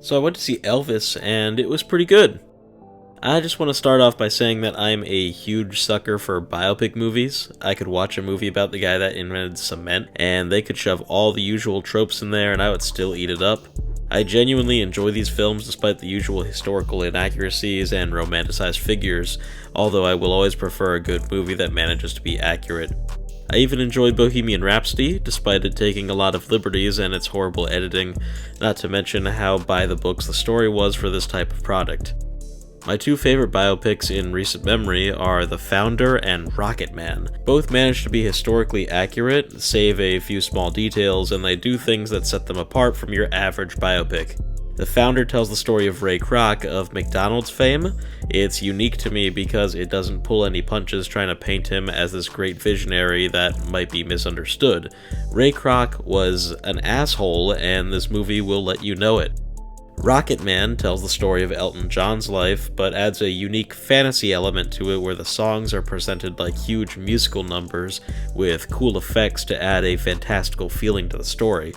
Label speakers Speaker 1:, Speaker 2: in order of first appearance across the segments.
Speaker 1: So I went to see Elvis, and it was pretty good. I just want to start off by saying that I'm a huge sucker for biopic movies. I could watch a movie about the guy that invented cement, and they could shove all the usual tropes in there and I would still eat it up. I genuinely enjoy these films despite the usual historical inaccuracies and romanticized figures, although I will always prefer a good movie that manages to be accurate. I even enjoyed Bohemian Rhapsody, despite it taking a lot of liberties and its horrible editing, not to mention how by the books the story was for this type of product. My two favorite biopics in recent memory are The Founder and Rocketman. Both manage to be historically accurate, save a few small details, and they do things that set them apart from your average biopic. The Founder tells the story of Ray Kroc of McDonald's fame. It's unique to me because it doesn't pull any punches trying to paint him as this great visionary that might be misunderstood. Ray Kroc was an asshole, and this movie will let you know it. Rocketman tells the story of Elton John's life, but adds a unique fantasy element to it where the songs are presented like huge musical numbers with cool effects to add a fantastical feeling to the story.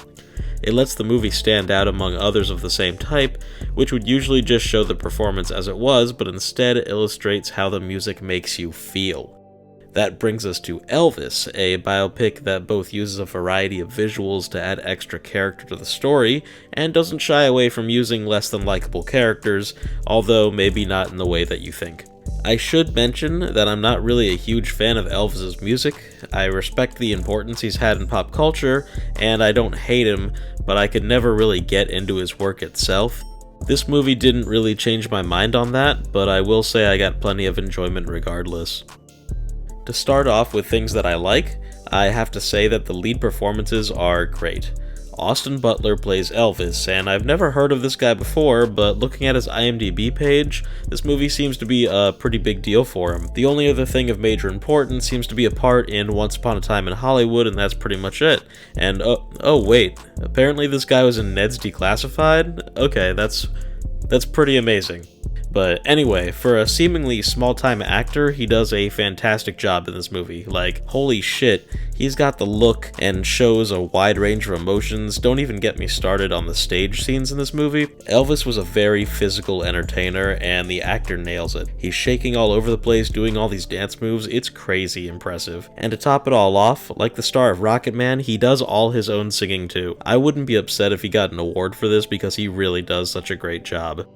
Speaker 1: It lets the movie stand out among others of the same type, which would usually just show the performance as it was, but instead illustrates how the music makes you feel. That brings us to Elvis, a biopic that both uses a variety of visuals to add extra character to the story, and doesn't shy away from using less than likable characters, although maybe not in the way that you think. I should mention that I'm not really a huge fan of Elvis's music. I respect the importance he's had in pop culture, and I don't hate him, but I could never really get into his work itself. This movie didn't really change my mind on that, but I will say I got plenty of enjoyment regardless. To start off with things that I like, I have to say that the lead performances are great. Austin Butler plays Elvis, and I've never heard of this guy before, but looking at his IMDb page, this movie seems to be a pretty big deal for him. The only other thing of major importance seems to be a part in Once Upon a Time in Hollywood, and that's pretty much it. And oh wait, apparently this guy was in Ned's Declassified? Okay, that's pretty amazing. But anyway, for a seemingly small-time actor, he does a fantastic job in this movie. Like, holy shit, he's got the look and shows a wide range of emotions. Don't even get me started on the stage scenes in this movie. Elvis was a very physical entertainer, and the actor nails it. He's shaking all over the place, doing all these dance moves. It's crazy impressive. And to top it all off, like the star of Rocketman, he does all his own singing too. I wouldn't be upset if he got an award for this because he really does such a great job.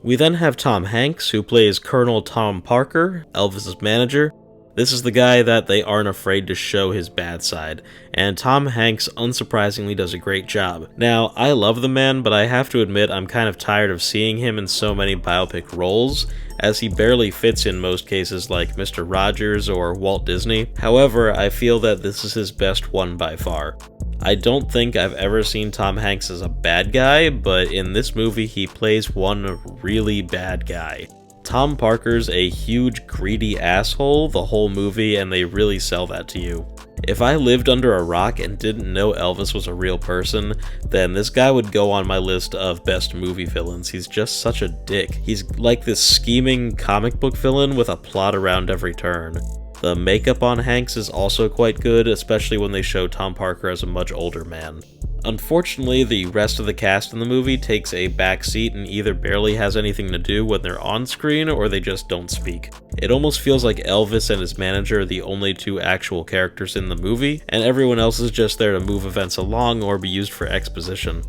Speaker 1: We then have Tom Hanks, who plays Colonel Tom Parker, Elvis's manager. This is the guy that they aren't afraid to show his bad side, and Tom Hanks unsurprisingly does a great job. Now, I love the man, but I have to admit I'm kind of tired of seeing him in so many biopic roles, as he barely fits in most cases like Mr. Rogers or Walt Disney. However, I feel that this is his best one by far. I don't think I've ever seen Tom Hanks as a bad guy, but in this movie he plays one really bad guy. Tom Parker's a huge greedy asshole the whole movie, and they really sell that to you. If I lived under a rock and didn't know Elvis was a real person, then this guy would go on my list of best movie villains. He's just such a dick. He's like this scheming comic book villain with a plot around every turn. The makeup on Hanks is also quite good, especially when they show Tom Parker as a much older man. Unfortunately, the rest of the cast in the movie takes a back seat and either barely has anything to do when they're on screen or they just don't speak. It almost feels like Elvis and his manager are the only two actual characters in the movie, and everyone else is just there to move events along or be used for exposition.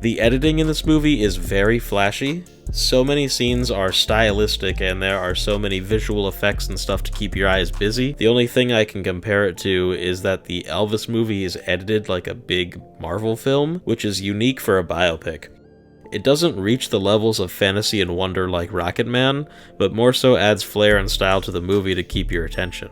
Speaker 1: The editing in this movie is very flashy. So many scenes are stylistic and there are so many visual effects and stuff to keep your eyes busy. The only thing I can compare it to is that the Elvis movie is edited like a big Marvel film, which is unique for a biopic. It doesn't reach the levels of fantasy and wonder like Rocketman, but more so adds flair and style to the movie to keep your attention.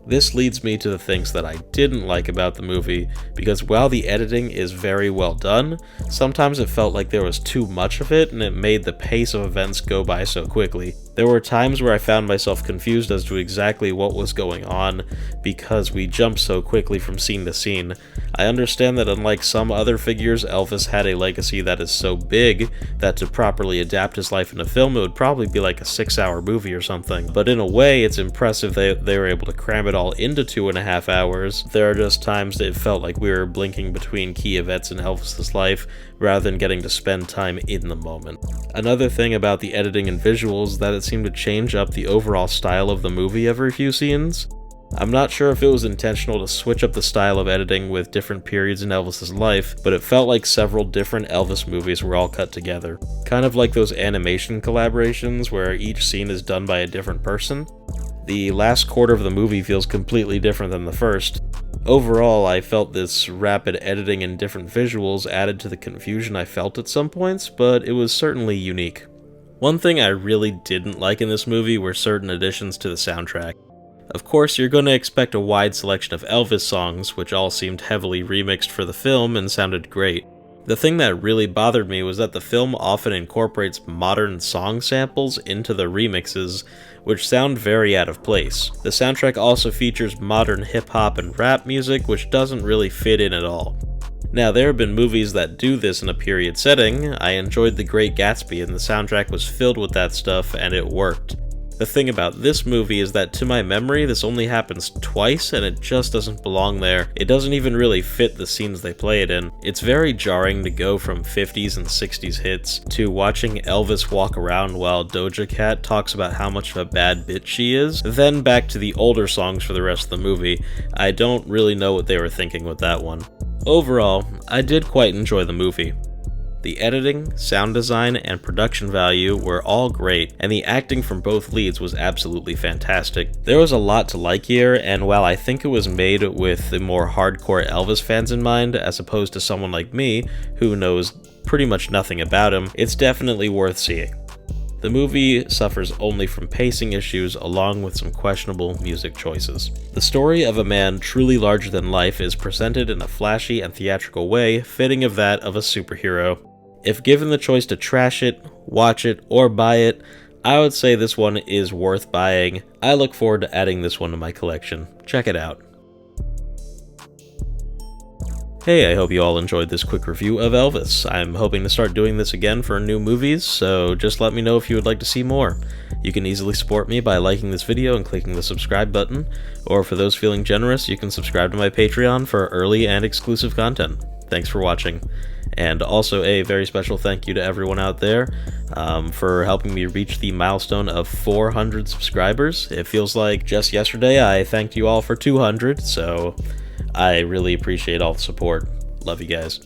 Speaker 1: This leads me to the things that I didn't like about the movie, because while the editing is very well done, sometimes it felt like there was too much of it and it made the pace of events go by so quickly. There were times where I found myself confused as to exactly what was going on because we jumped so quickly from scene to scene. I understand that unlike some other figures, Elvis had a legacy that is so big that to properly adapt his life into film it would probably be like a 6-hour movie or something, but in a way it's impressive they were able to cram it all into 2.5 hours. There are just times that it felt like we were blinking between key events in Elvis's life, rather than getting to spend time in the moment. Another thing about the editing and visuals is that it seemed to change up the overall style of the movie every few scenes. I'm not sure if it was intentional to switch up the style of editing with different periods in Elvis's life, but it felt like several different Elvis movies were all cut together. Kind of like those animation collaborations where each scene is done by a different person. The last quarter of the movie feels completely different than the first. Overall, I felt this rapid editing and different visuals added to the confusion I felt at some points, but it was certainly unique. One thing I really didn't like in this movie were certain additions to the soundtrack. Of course, you're going to expect a wide selection of Elvis songs, which all seemed heavily remixed for the film and sounded great. The thing that really bothered me was that the film often incorporates modern song samples into the remixes, which sound very out of place. The soundtrack also features modern hip-hop and rap music, which doesn't really fit in at all. Now, there have been movies that do this in a period setting. I enjoyed The Great Gatsby, and the soundtrack was filled with that stuff, and it worked. The thing about this movie is that, to my memory, this only happens twice, and it just doesn't belong there. It doesn't even really fit the scenes they play it in. It's very jarring to go from 50s and 60s hits to watching Elvis walk around while Doja Cat talks about how much of a bad bitch she is, then back to the older songs for the rest of the movie. I don't really know what they were thinking with that one. Overall, I did quite enjoy the movie. The editing, sound design, and production value were all great, and the acting from both leads was absolutely fantastic. There was a lot to like here, and while I think it was made with the more hardcore Elvis fans in mind, as opposed to someone like me, who knows pretty much nothing about him, it's definitely worth seeing. The movie suffers only from pacing issues along with some questionable music choices. The story of a man truly larger than life is presented in a flashy and theatrical way, fitting of that of a superhero. If given the choice to trash it, watch it, or buy it, I would say this one is worth buying. I look forward to adding this one to my collection. Check it out. Hey, I hope you all enjoyed this quick review of Elvis. I'm hoping to start doing this again for new movies, so just let me know if you would like to see more. You can easily support me by liking this video and clicking the subscribe button, or for those feeling generous, you can subscribe to my Patreon for early and exclusive content. Thanks for watching. And also a very special thank you to everyone out there for helping me reach the milestone of 400 subscribers. It feels like just yesterday I thanked you all for 200, so I really appreciate all the support. Love you guys.